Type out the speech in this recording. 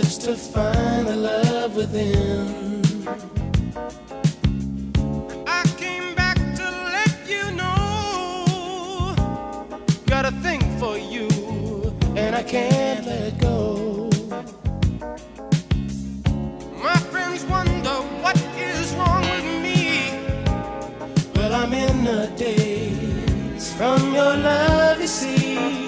search to find the love within. I came back to let you know, got a thing for you, and I can't let go. My friends wonder what is wrong with me. Well, I'm in a daze from your love, you see.